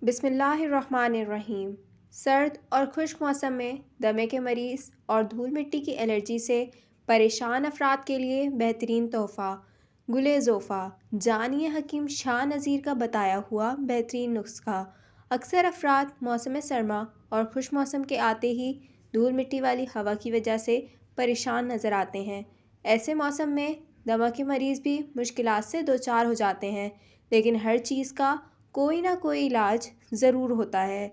بسم اللہ الرحمن الرحیم۔ سرد اور خشک موسم میں دمے کے مریض اور دھول مٹی کی الرجی سے پریشان افراد کے لیے بہترین تحفہ گل زوفا۔ جانیے حکیم شاہ نذیر کا بتایا ہوا بہترین نسخہ۔ اکثر افراد موسم سرما اور خشک موسم کے آتے ہی دھول مٹی والی ہوا کی وجہ سے پریشان نظر آتے ہیں۔ ایسے موسم میں دمہ کے مریض بھی مشکلات سے دوچار ہو جاتے ہیں، لیکن ہر چیز کا کوئی نہ کوئی علاج ضرور ہوتا ہے۔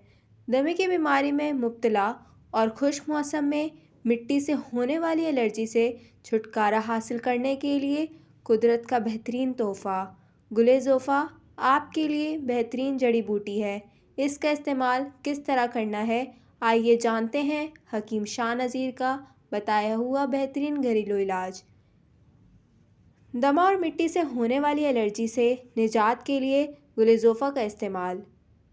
دمے کی بیماری میں مبتلا اور خشک موسم میں مٹی سے ہونے والی الرجی سے چھٹکارا حاصل کرنے کے لیے قدرت کا بہترین تحفہ گل زوفا آپ کے لیے بہترین جڑی بوٹی ہے۔ اس کا استعمال کس طرح کرنا ہے، آئیے جانتے ہیں حکیم شاہ نذیر کا بتایا ہوا بہترین گھریلو علاج۔ دمہ اور مٹی سے ہونے والی الرجی سے نجات کے لیے گل زوفا کا استعمال۔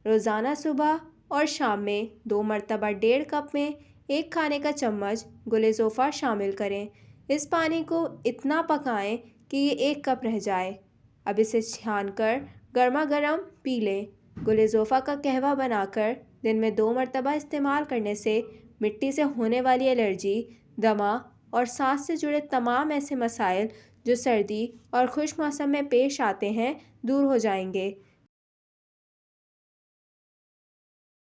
روزانہ صبح اور شام میں 2 مرتبہ 1.5 کپ میں 1 کھانے کا چمچ گل زوفا شامل کریں۔ اس پانی کو اتنا پکائیں کہ یہ 1 کپ رہ جائے۔ اب اسے چھان کر گرما گرم پی لیں۔ گل زوفا کا قہوہ بنا کر دن میں 2 مرتبہ استعمال کرنے سے مٹی سے ہونے والی الرجی، دمہ اور سانس سے جڑے تمام ایسے مسائل جو سردی اور خشک موسم میں پیش آتے ہیں، دور ہو جائیں گے۔